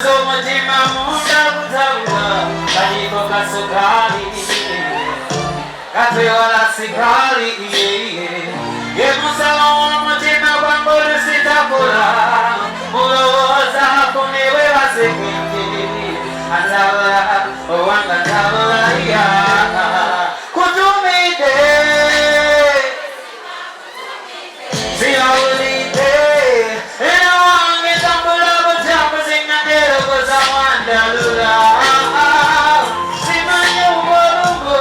Umutima munda kutabula kajiko kasukari katwewala sikali ye musalo w'omutima gwange olusitakula mulowooza kunewe basekenge atabula owanga tabula ya kutumide siyawulide era wange tambula butambuzi ng'ngero koza wandalula simanyi ubolugo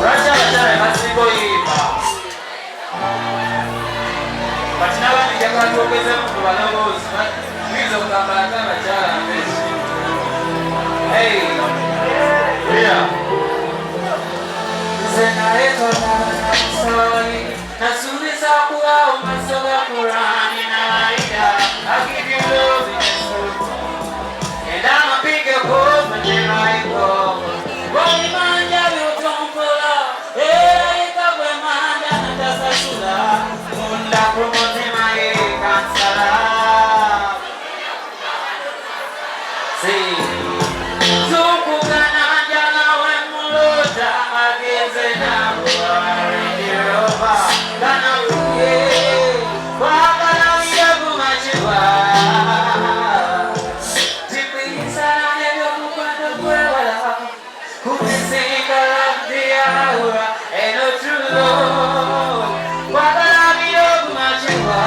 Rachara masikoyimba kati n'abandi njagala twogezemu ku baloboozi tuyinza okugambalako abakyala mbesi nze naye tonanamusoyi nasuubiza kulaawo maaso ga Kurani naida I give you love in this world and I'ma pick your calls when you're right home Boli manja by'otompola era yekagwe manja natasasula munda ku mutima yekansala tukugana njala wemulota ageze nabuwarengeroba ganakuye kwagalabye kumakiwa tikuyisana nebyokukwata kwewala kumisinga labdiyawura eno tulo kwagalabye kumakiwa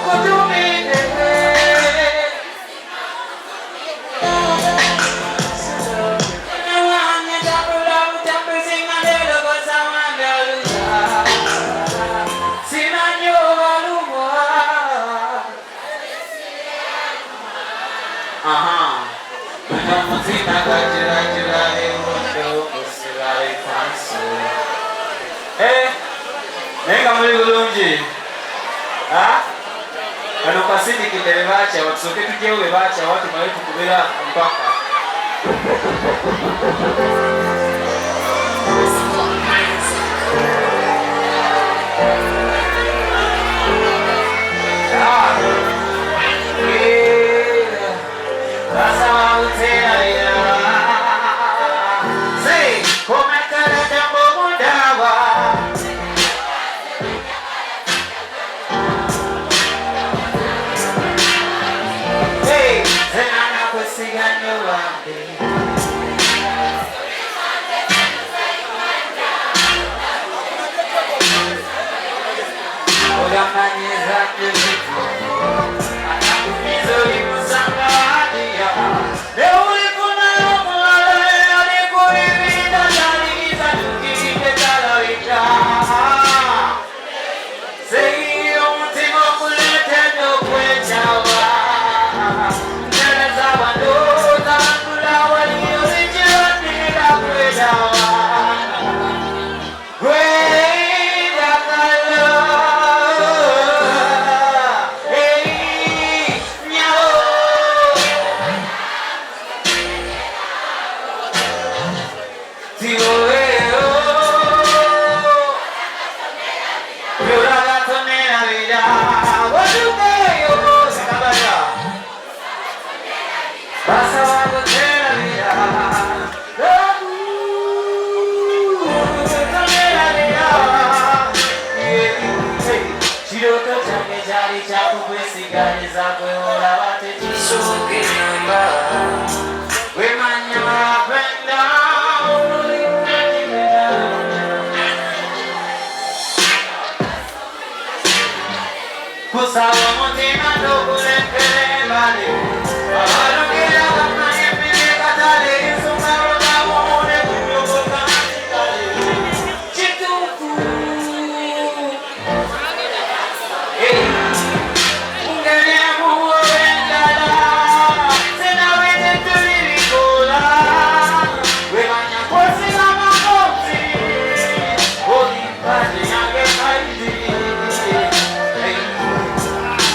kutumide Nenga muri bulungi kano kasindikide bebakyawa tusooke tujyewo bebakyawa tumale tukubira mpaka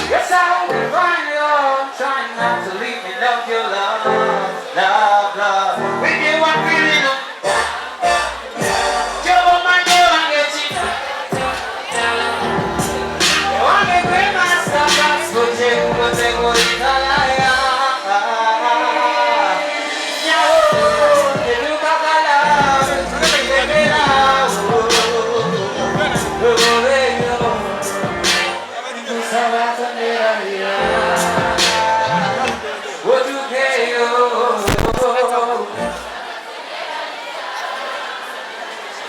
Yes, I will.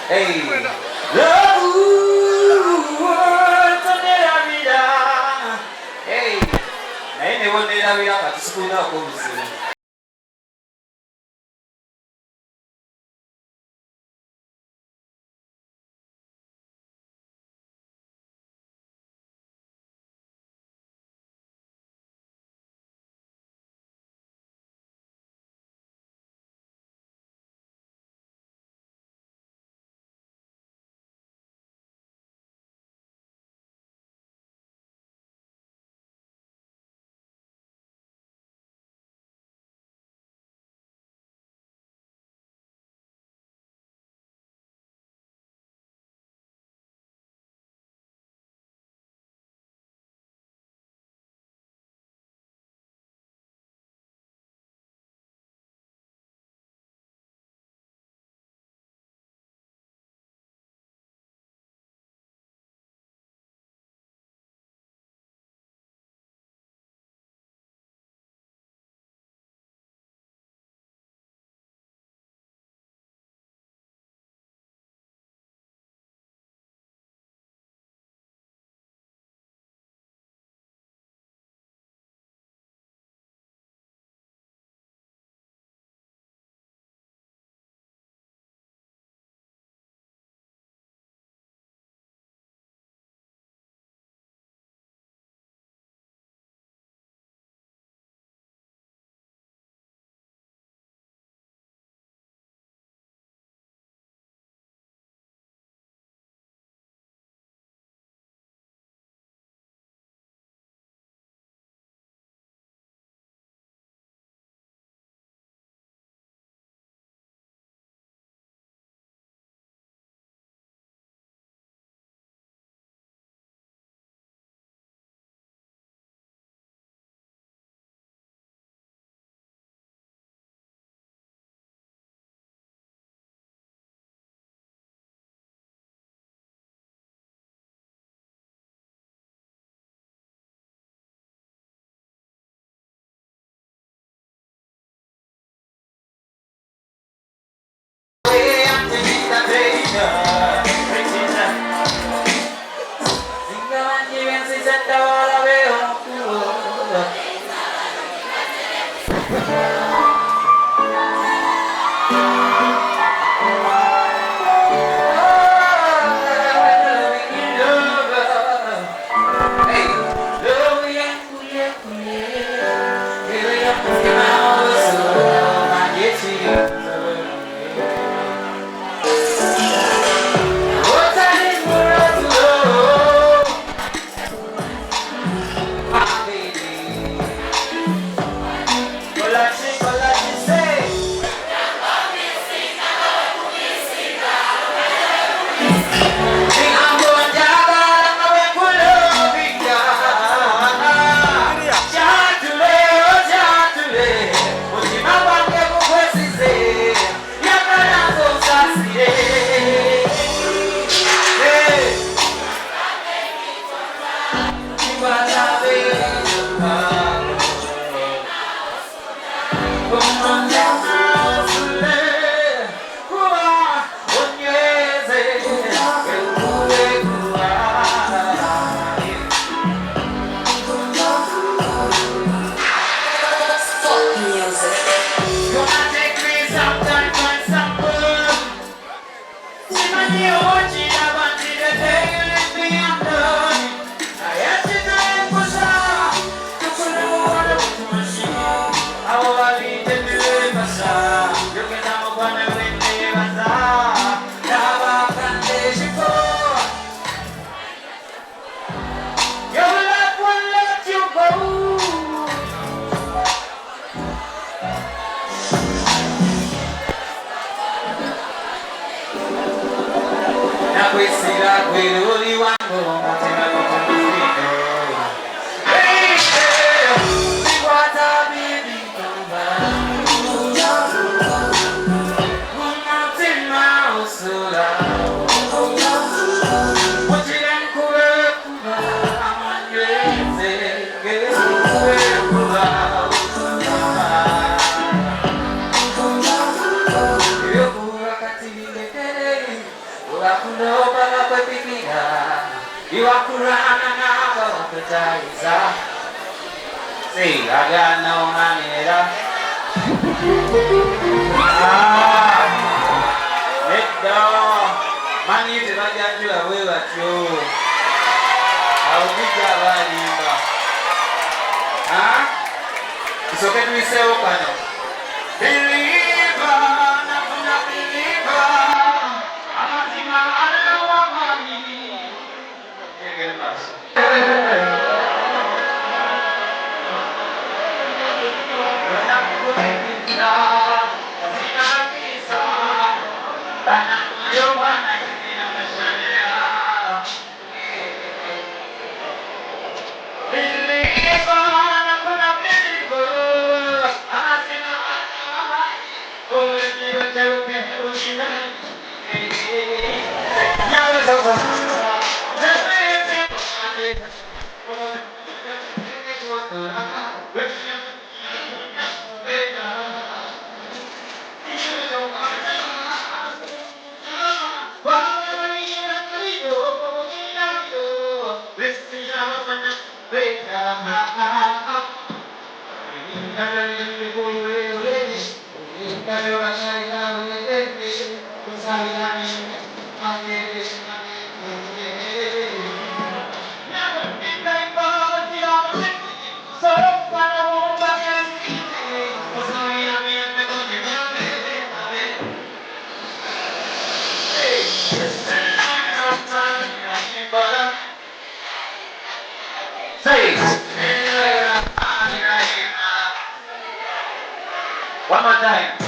Hey, love tonera vida. Hey, naye ne bonnera vida kati sikulinaako obuzibu. Ugakuno bagakwepikira iwakurana nabawakutaiza si agana onanera nedda manyi tebajanjula bwe batyo awugijja abalimba tusoke tuyiseewo kano biliva nafuna biliva amazima alowamani egere maaso one more time.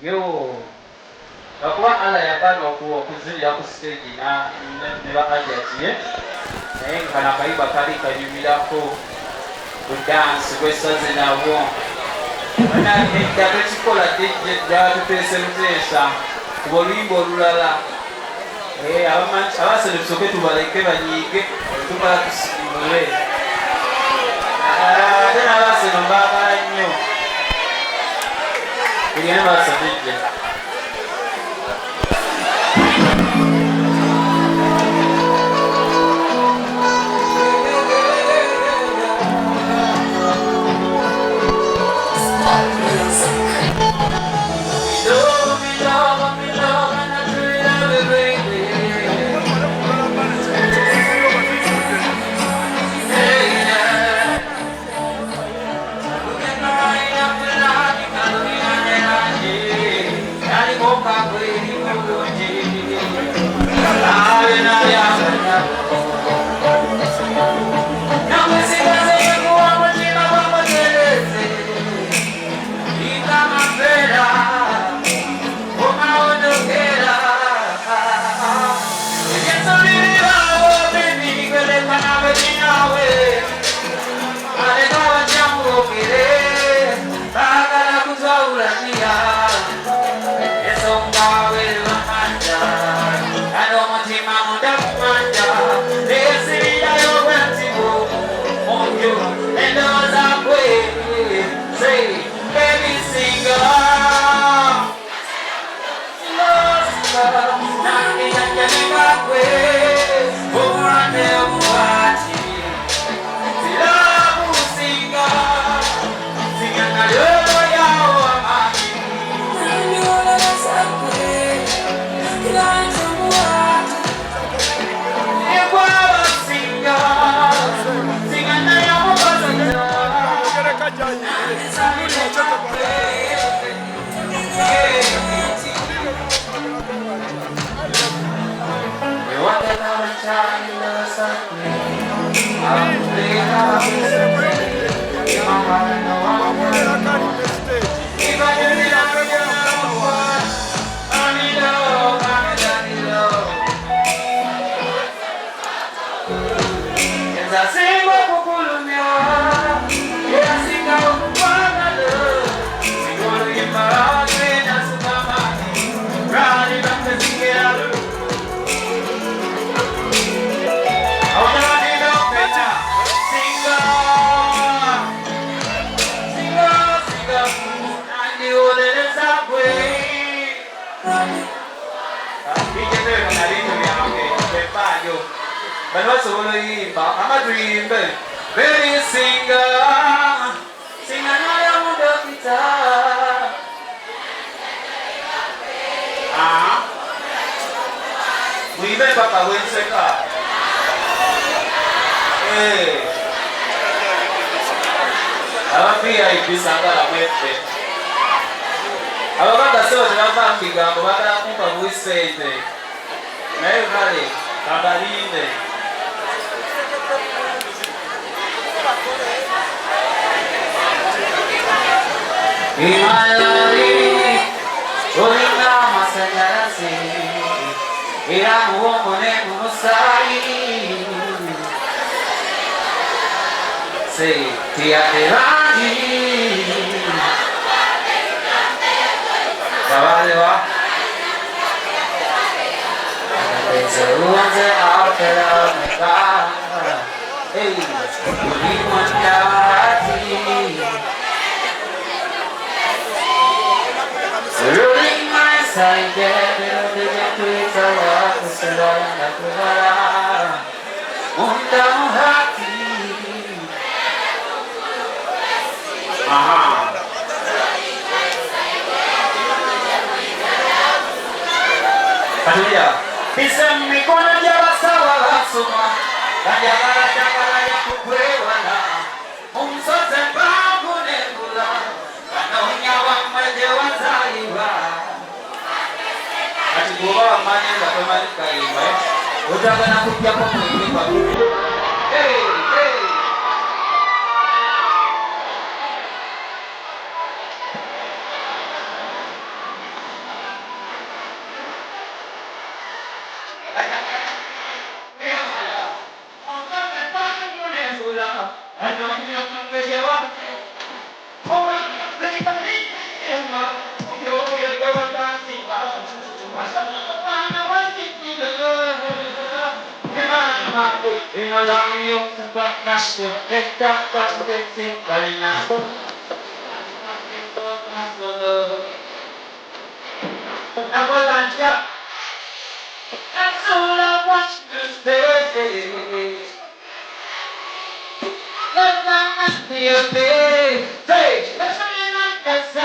Yo, akuba ala yagala okuzirira ku stage ne bakajatiye naye nga nakayiba kali kanyumirako ku dansi gwesaze nabwo edda tekikola gyatuteese luteesa kuba oluyimba olulala abasene tusoke tubaleke banyiige tumala tusiimule ate n'abasene mbaagala nnyo tugende basabijja But what's all I'm a dream, baby singer, sing another guitar. We bet Papa win second. Hey, I'm VIP Sangha Wednesday. I'm about to say what I'm big up, but I'm going to say it. Never valley, Kabaline. Himalaya, Olina Masanarasi, Iran Womone Musai. Say, Tia Devani. Kavalewa. There's a one's out there on the car. Hey, we want rolling my side, get to it, I walk the salon of the happy. Hallelujah. Pisam mikona jabasawa suma, kajagala jagala ya kukwewala, umsote bangu nebula. Ati goba amanya ngatomali kaimba utagana kujja ko mwini kwa hey hey that's all I want to say. Let that be a day. Say, that's all you want to say.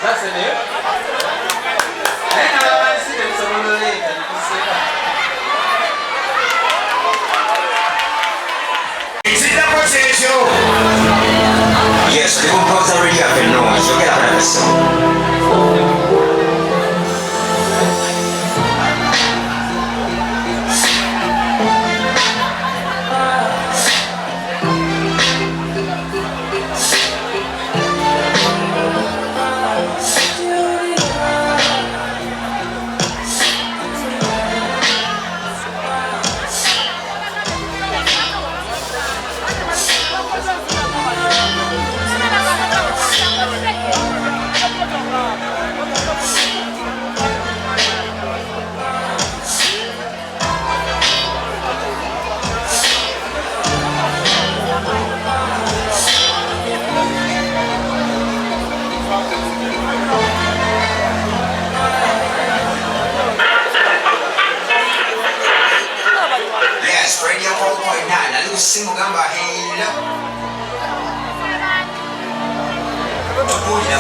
That's it.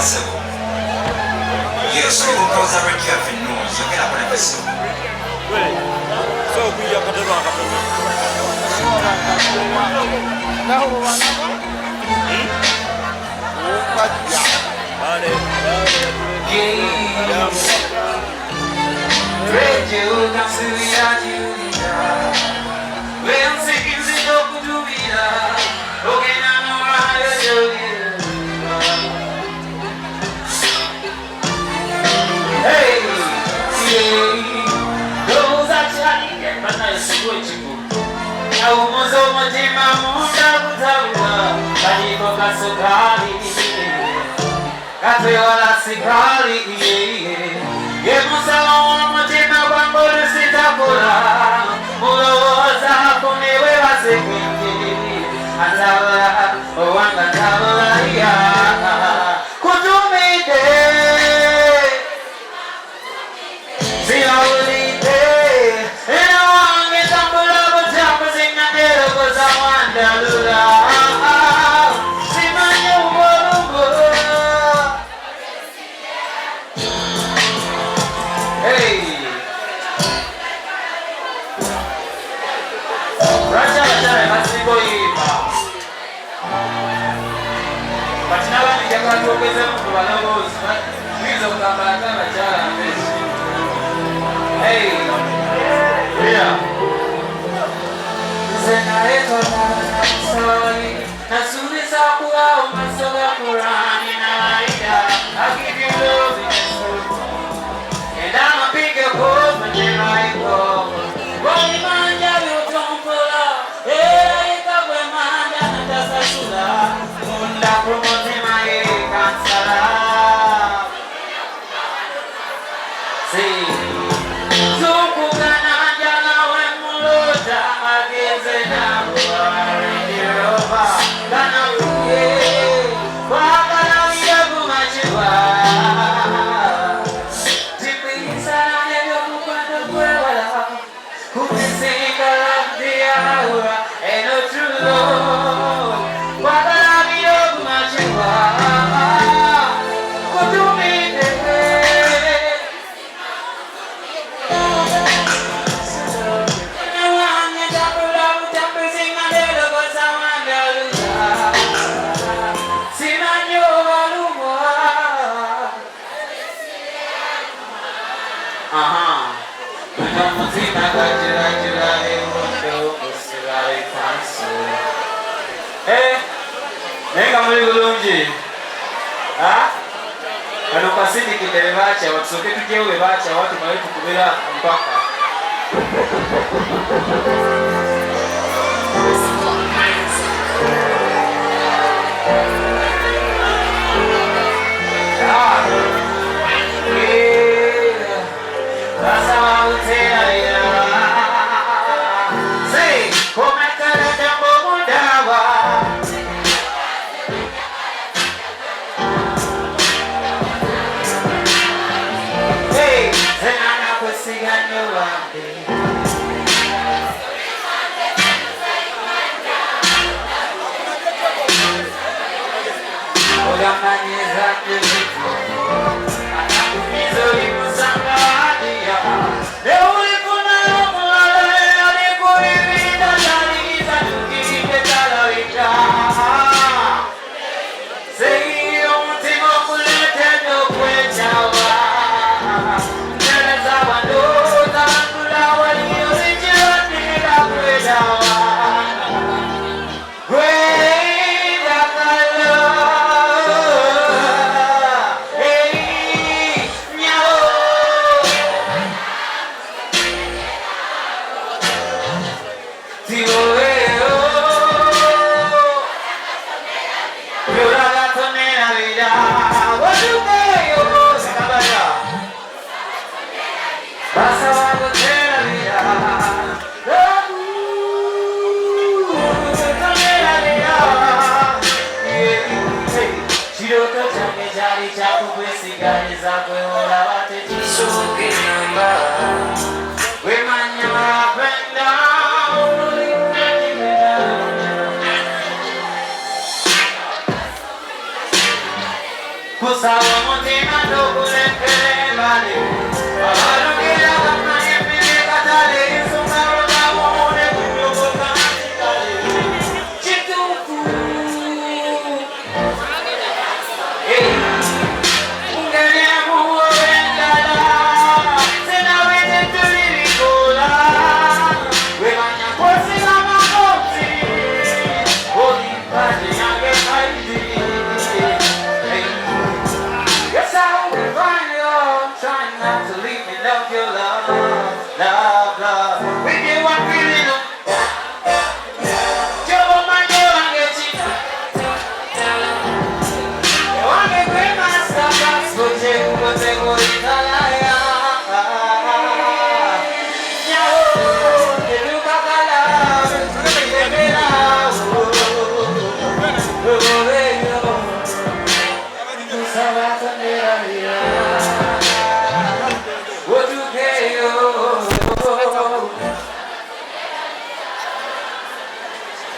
Yes, we will cause a record of noise. You get up on the vessel. So we are going to rock up.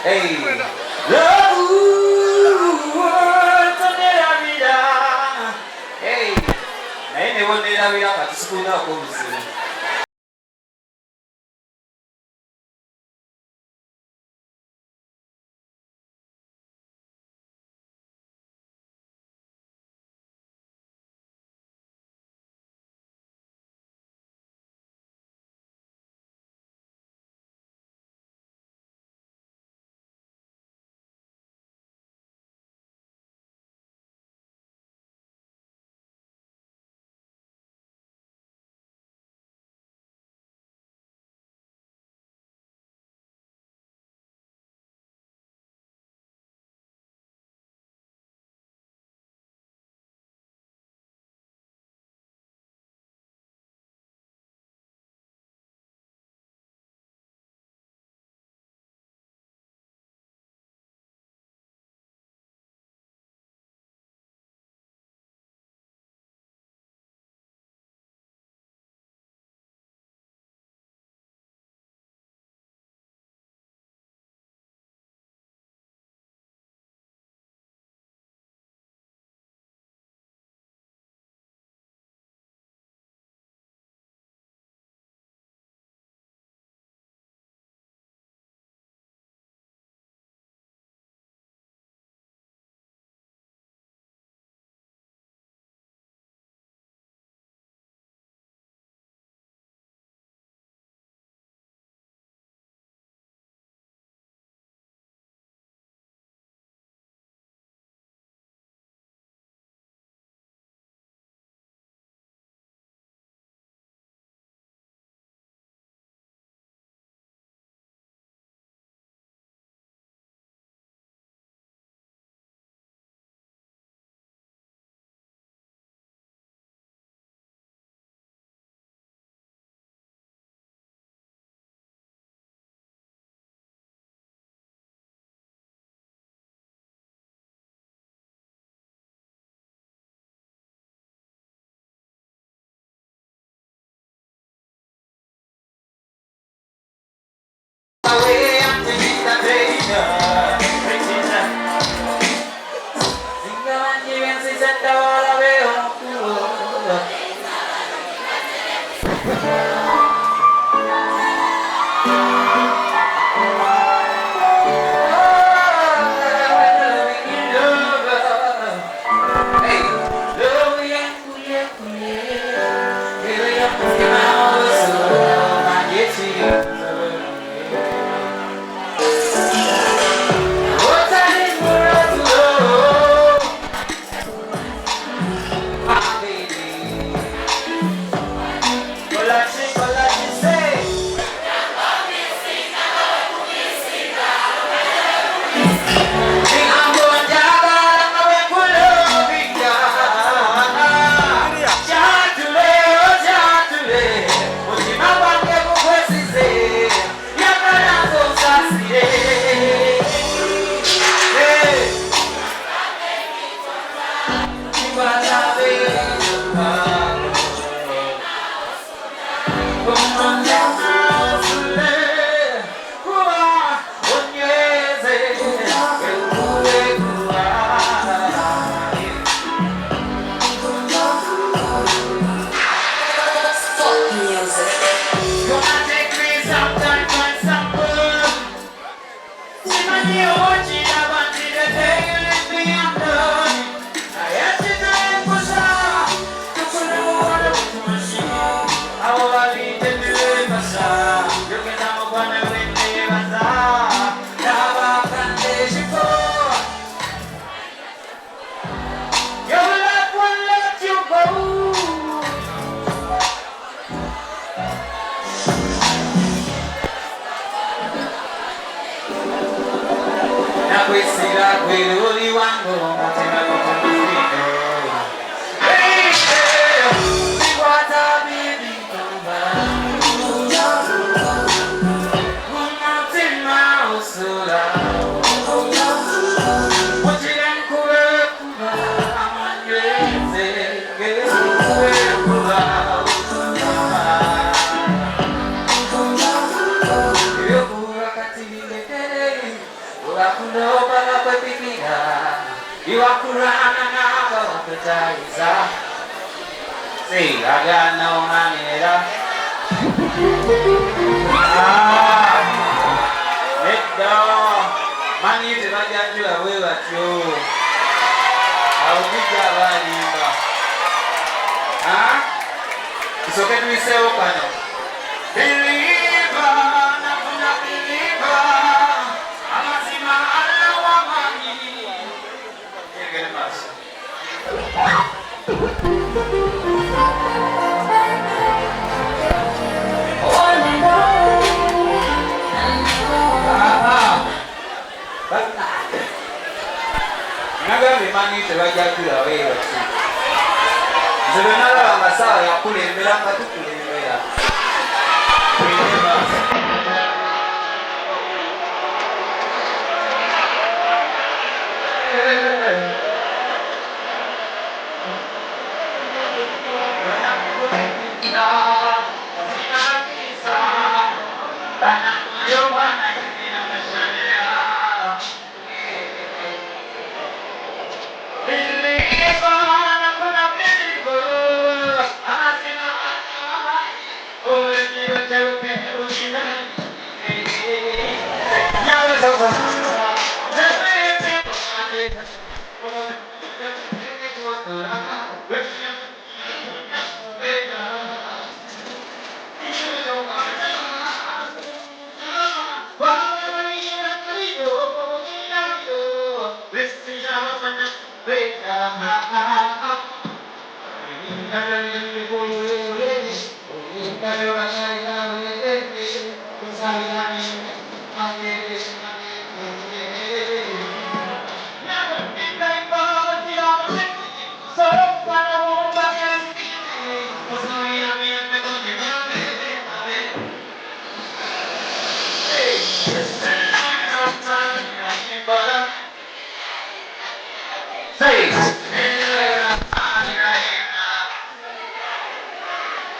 Hey, love, la vida. Hey, la vida para tu segunda comisión. nakwesiga gwere oli wange omutima gutamuzino bikwata bibitomba umutima osula mukire nkube kuba amanyweze nkube kuba Wakunoba kwepimira iwakurana nabawakutaiza sigagana omanera nedda manyi tebajanjula bwe batyo awugidde abalimba tusoke tuyiseewo kano nagambye manyi tebajjajula weero ki nze bwe nalaba amasawa yakulembera nga tukulembera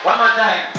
One more time.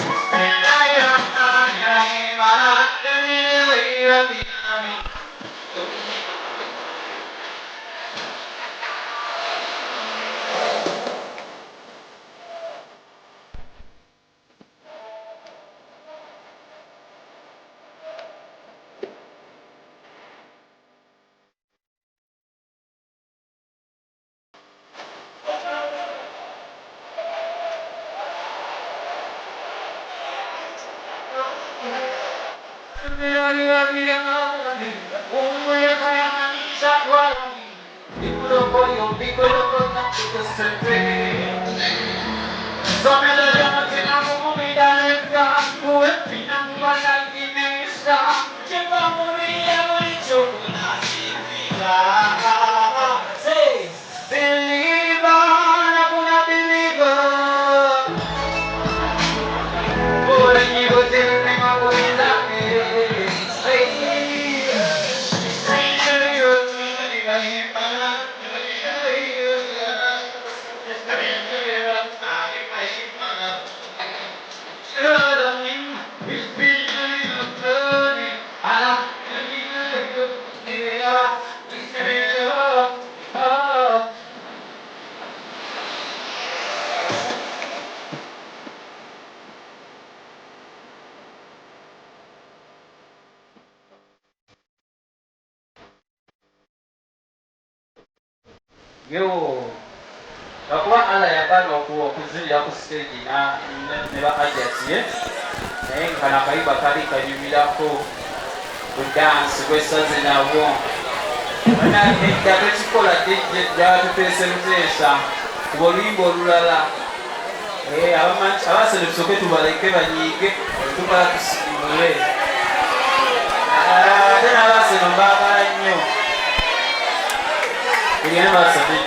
Yo, akuba ala yagala okuzirira ku stage ne ba agents naye kana kayiba kali kanyumirako ku dance kwesaze nabo bana ekyato kikola gyatuteesemuteesa ku oluyimba olulala abasene tusoke tubaleke banyiige tumala tusimule ate n'abasene mbaagala nnyo Again, was a big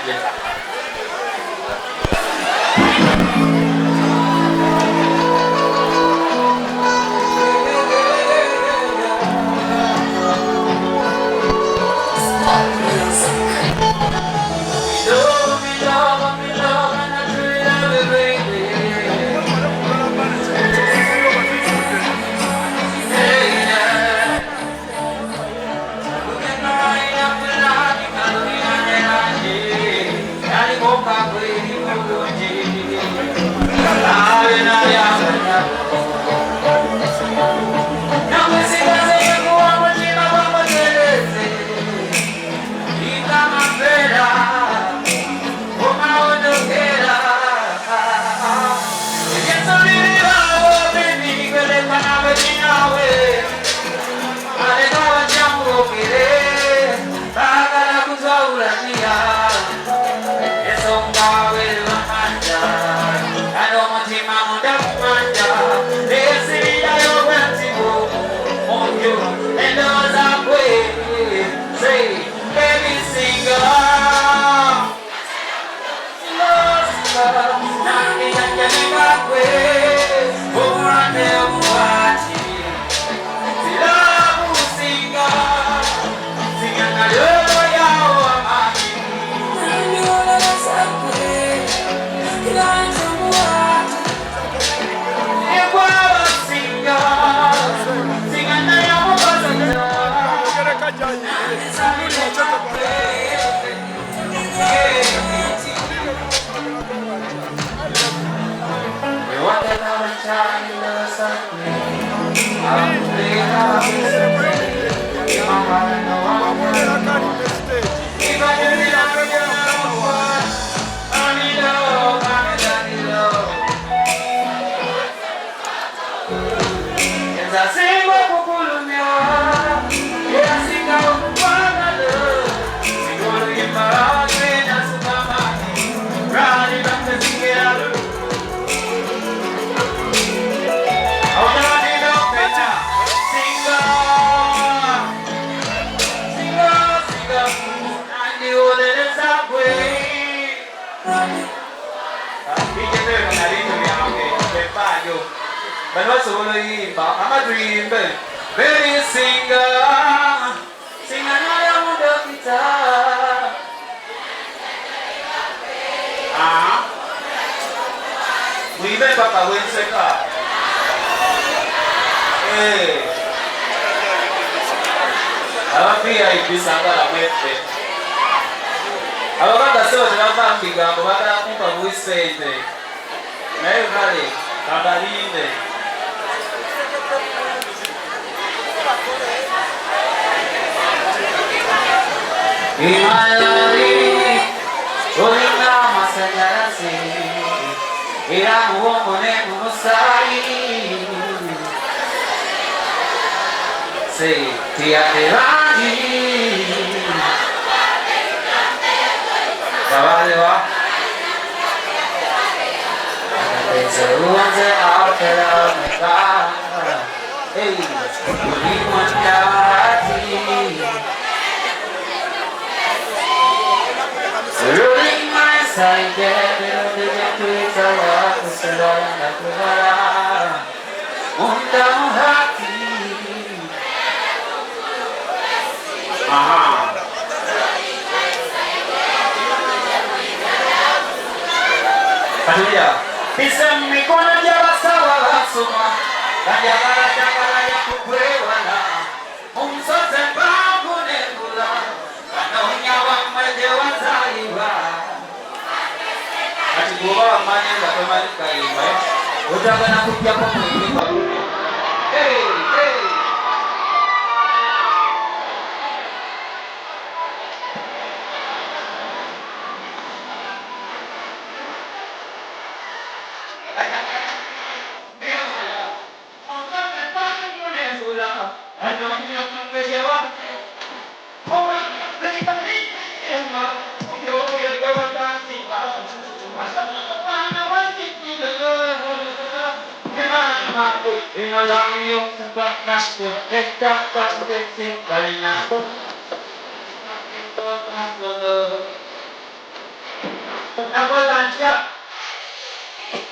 I want you.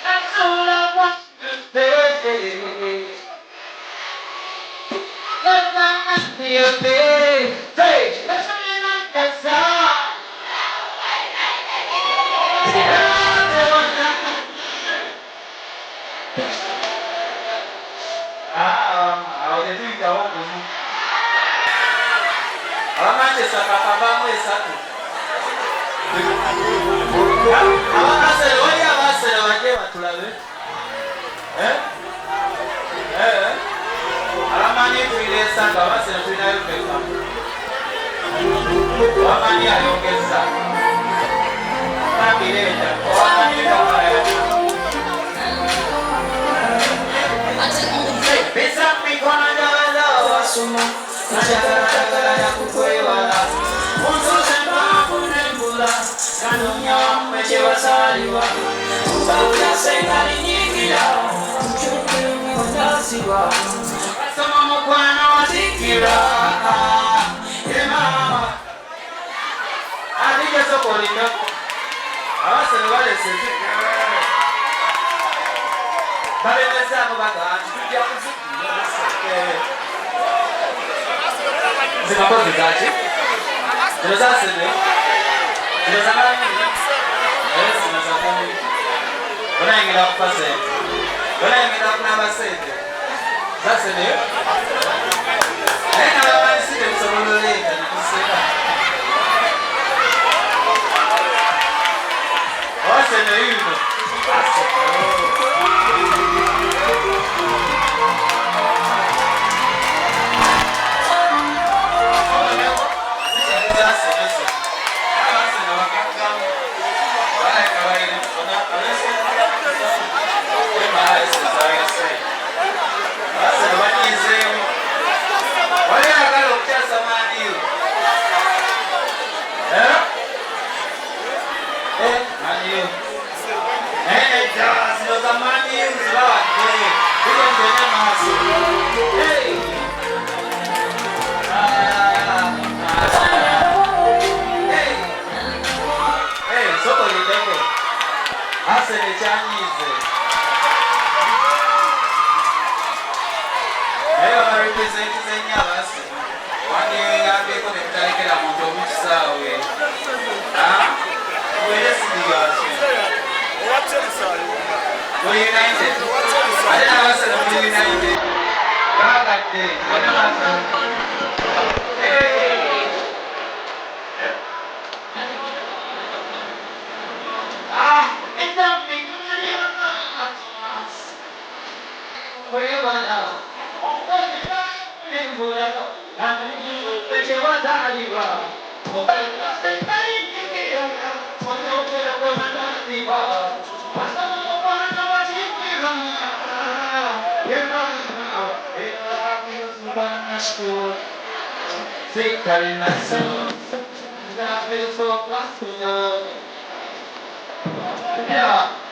That's all I want to say. Let's not you be. Say, let's not get some. Abamanchester kakavaamu esatu. Abakasere wali abasere bajje batulabe. Abamanyi tulina esanga abasere tulinayo feka. Abamanyi ayongeza. Babireeta. Abamanyi kakaya. Bisa mikono jawala wasuma. Najagala ya kukwewala. Unsuze mbavu nembula. Kanunya wamweche wasaliwa. Ubawula sengari nyingira. Mchuke mwandasiwa. Asama mukwana watikira. Mama. Adike sokolino. Abasene baleseze. Babemezaamu baganti tujja kuzikira. Zinakoze zaki? Zino zasene? Zino zamanyi? Zino zamanyi. Onayingira kufa sente. Onayingira kunaba sente. Zasene? Naye nabamanyi sente musobola oleeta nikuseka. Wasene yuno. Yeah.